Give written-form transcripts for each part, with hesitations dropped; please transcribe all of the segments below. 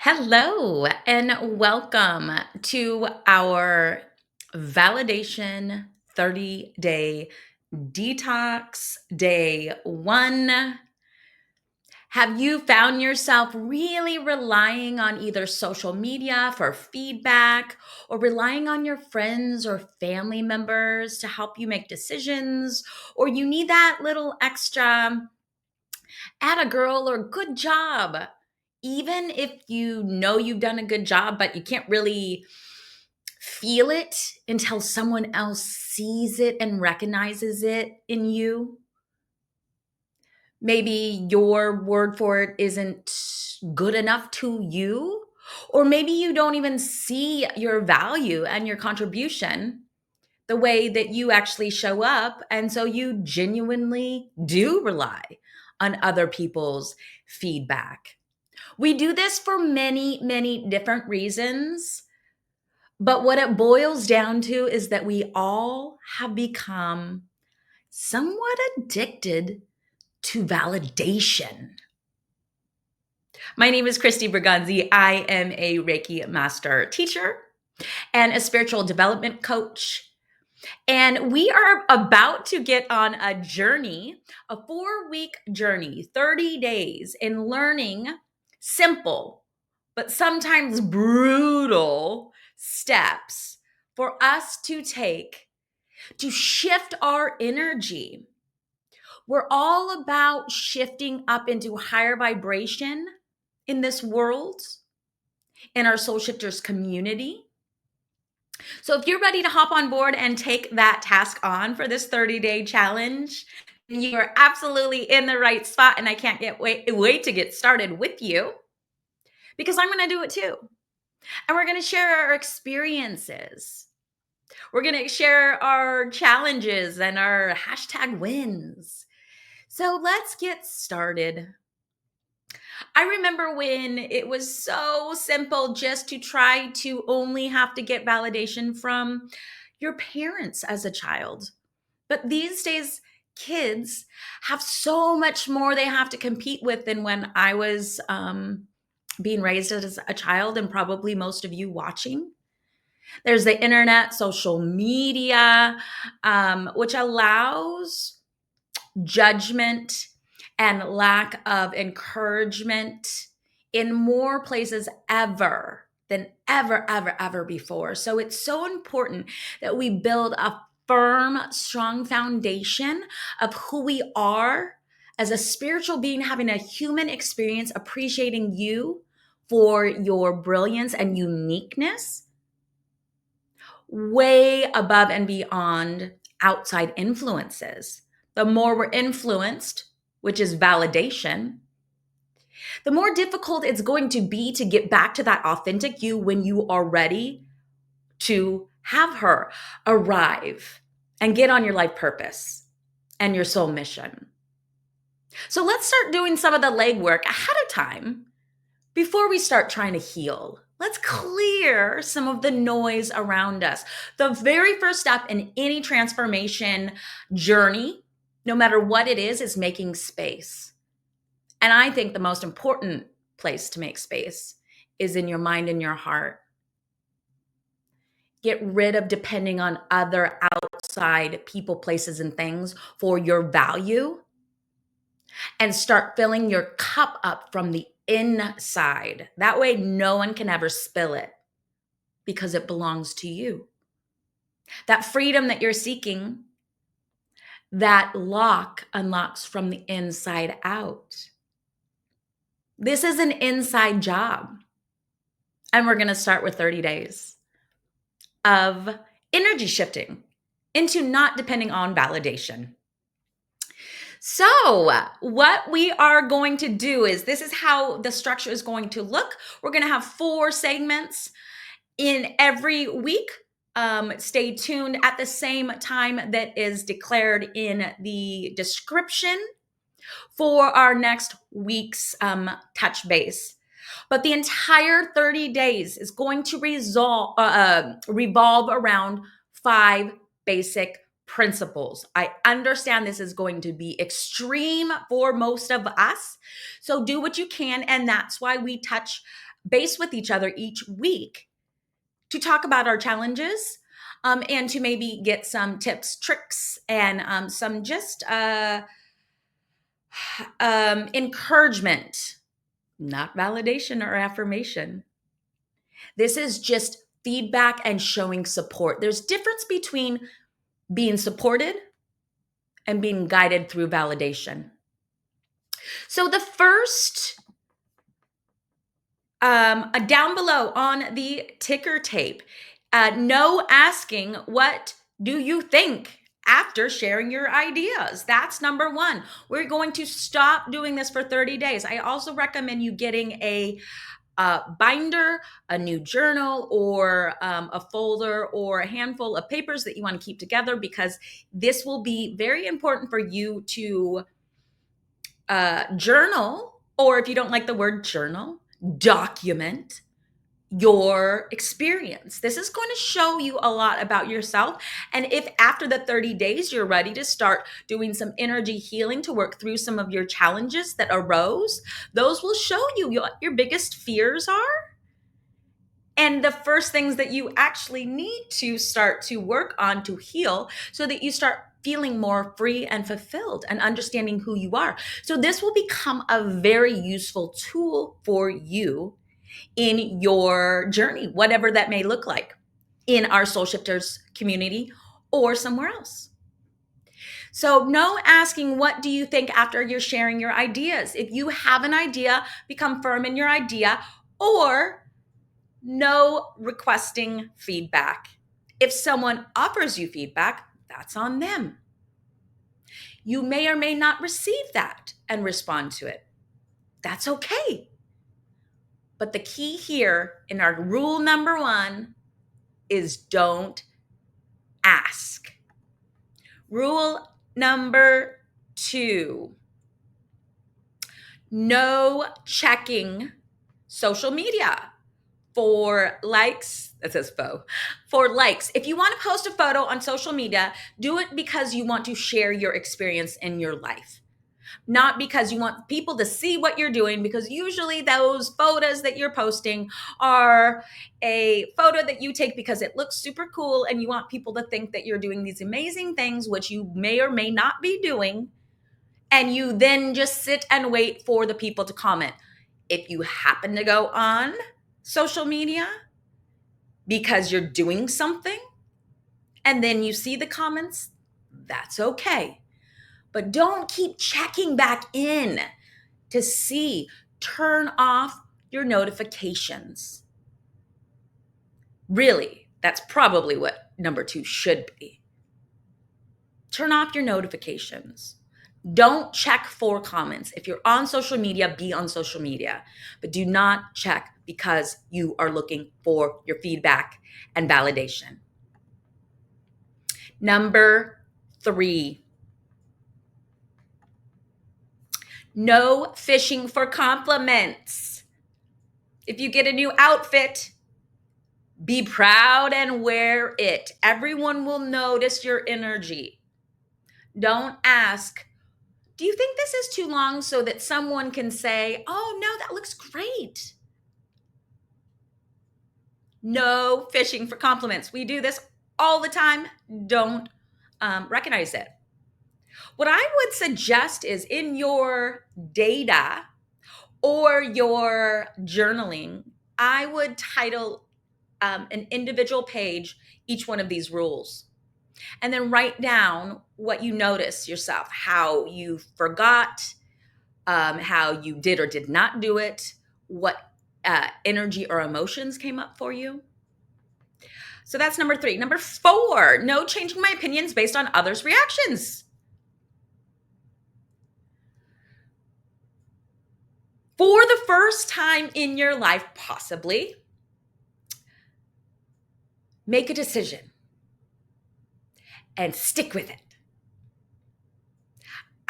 Hello, and welcome to our validation 30-day detox day one. Have you found yourself really relying on either social media for feedback or relying on your friends or family members to help you make decisions? Or you need that little extra "atta girl" or "good job," even if you know you've done a good job, but you can't really feel it until someone else sees it and recognizes it in you. Maybe your word for it isn't good enough to you, or maybe you don't even see your value and your contribution the way that you actually show up. And so you genuinely do rely on other people's feedback. We do this for many, many different reasons. But what it boils down to is that we all have become somewhat addicted to validation. My name is Christy Berganzi. I am a Reiki master teacher and a spiritual development coach. And we are about to get on a journey, a 4-week journey, 30 days in learning simple, but sometimes brutal steps for us to take to shift our energy. We're all about shifting up into higher vibration in this world, in our Soul Shifters community. So if you're ready to hop on board and take that task on for this 30-day challenge, you are absolutely in the right spot, and I can't wait to get started with you because I'm going to do it too. And we're going to share our experiences. We're going to share our challenges and our hashtag wins. So let's get started. I remember when it was so simple just to try to only have to get validation from your parents as a child. But these days, kids have so much more they have to compete with than when I was being raised as a child, and probably most of you watching. There's the internet, social media, which allows judgment and lack of encouragement in more places ever than ever before. So it's so important that we build a firm, strong foundation of who we are as a spiritual being, having a human experience, appreciating you for your brilliance and uniqueness, way above and beyond outside influences. The more we're influenced, which is validation, the more difficult it's going to be to get back to that authentic you when you are ready to have her arrive and get on your life purpose and your soul mission. So let's start doing some of the legwork ahead of time before we start trying to heal. Let's clear some of the noise around us. The very first step in any transformation journey, no matter what it is making space. And I think the most important place to make space is in your mind and your heart. Get rid of depending on other outside people, places, and things for your value, and start filling your cup up from the inside. That way, no one can ever spill it because it belongs to you. That freedom that you're seeking, that lock unlocks from the inside out. This is an inside job. And we're going to start with 30 days of energy shifting into not depending on validation. So, what we are going to do is this is how the structure is going to look. We're going to have 4 segments in every week. Stay tuned at the same time that is declared in the description for our next week's touch base. But the entire 30 days is going to revolve around 5 basic principles. I understand this is going to be extreme for most of us. So do what you can. And that's why we touch base with each other each week to talk about our challenges, and to maybe get some tips, tricks, and some just encouragement, not validation or affirmation. This is just feedback and showing support. There's difference between being supported and being guided through validation. So the first, down below on the ticker tape, no asking, what do you think after sharing your ideas? That's number one. We're going to stop doing this for 30 days. I also recommend you getting a binder, a new journal, or a folder, or a handful of papers that you want to keep together, because this will be very important for you to journal, or if you don't like the word journal, document your experience. This is going to show you a lot about yourself. And if after the 30 days you're ready to start doing some energy healing to work through some of your challenges that arose, those will show you what your biggest fears are, and the first things that you actually need to start to work on to heal, so that you start feeling more free and fulfilled and understanding who you are. So this will become a very useful tool for you in your journey, whatever that may look like, in our Soul Shifters community or somewhere else. So no asking, what do you think after you're sharing your ideas? If you have an idea, become firm in your idea, or no requesting feedback. If someone offers you feedback, that's on them. You may or may not receive that and respond to it. That's okay. But the key here in our rule number one is don't ask. Rule number two, no checking social media for likes. That says faux. For likes. If you want to post a photo on social media, do it because you want to share your experience in your life, not because you want people to see what you're doing, because usually those photos that you're posting are a photo that you take because it looks super cool and you want people to think that you're doing these amazing things, which you may or may not be doing. And you then just sit and wait for the people to comment. If you happen to go on social media because you're doing something and then you see the comments, that's okay. But don't keep checking back in to see. Turn off your notifications. Really, that's probably what number two should be. Turn off your notifications. Don't check for comments. If you're on social media, be on social media, but do not check because you are looking for your feedback and validation. Number three, no fishing for compliments. If you get a new outfit, be proud and wear it. Everyone will notice your energy. Don't ask, do you think this is too long, so that someone can say, oh, no, that looks great. No fishing for compliments. We do this all the time. Don't recognize it. What I would suggest is, in your data or your journaling, I would title an individual page each one of these rules. And then write down what you notice yourself, how you forgot, how you did or did not do it, what energy or emotions came up for you. So that's number three. Number four, no changing my opinions based on others' reactions. For the first time in your life, possibly, make a decision and stick with it.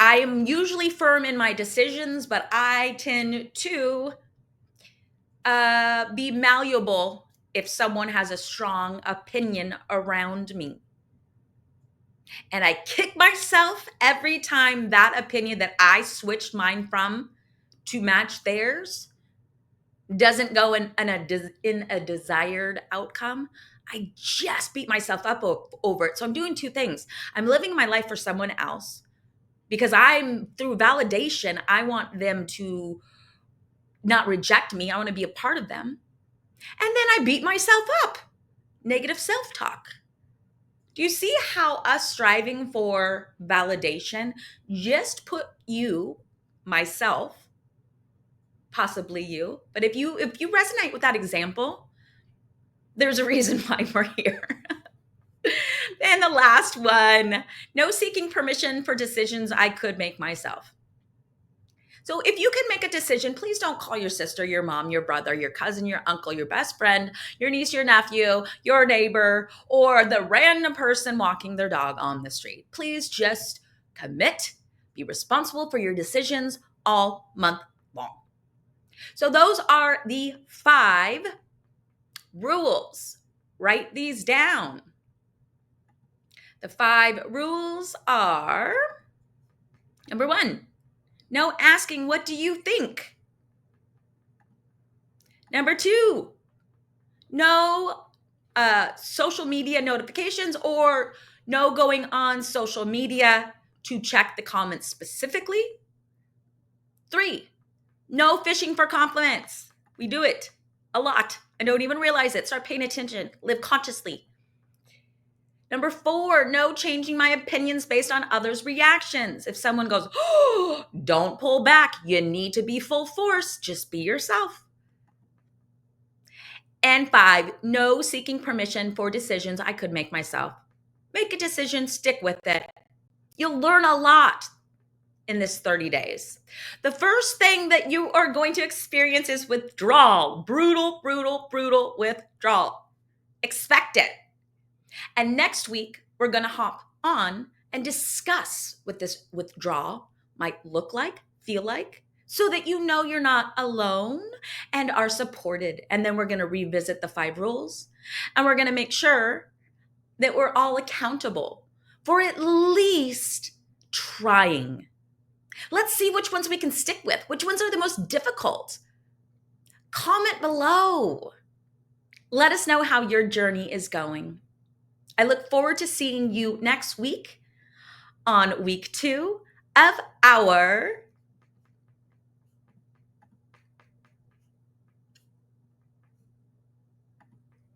I am usually firm in my decisions, but I tend to be malleable if someone has a strong opinion around me. And I kick myself every time that opinion that I switched mine from to match theirs doesn't go in a desired outcome, I just beat myself up over it. So I'm doing two things. I'm living my life for someone else because I'm through validation. I want them to not reject me. I want to be a part of them. And then I beat myself up. Negative self talk. Do you see how us striving for validation just put you, myself, possibly you, but if you resonate with that example, there's a reason why we're here. And the last one, no seeking permission for decisions I could make myself. So if you can make a decision, please don't call your sister, your mom, your brother, your cousin, your uncle, your best friend, your niece, your nephew, your neighbor, or the random person walking their dog on the street. Please just commit, be responsible for your decisions all month long. So those are the 5 rules. Write these down. The 5 rules are: number 1, no asking, what do you think? Number 2, no social media notifications, or no going on social media to check the comments specifically. 3, no fishing for compliments. We do it a lot. I don't even realize it. Start paying attention. Live consciously. Number 4, no changing my opinions based on others' reactions. If someone goes, oh, don't pull back. You need to be full force. Just be yourself. And 5, no seeking permission for decisions I could make myself. Make a decision, stick with it. You'll learn a lot in this 30 days. The first thing that you are going to experience is withdrawal. Brutal, brutal, brutal withdrawal. Expect it. And next week, we're going to hop on and discuss what this withdrawal might look like, feel like, so that you know you're not alone and are supported. And then we're going to revisit the 5 rules, and we're going to make sure that we're all accountable for at least trying. Let's see which ones we can stick with, which ones are the most difficult. Comment below. Let us know how your journey is going. I look forward to seeing you next week on week 2 of our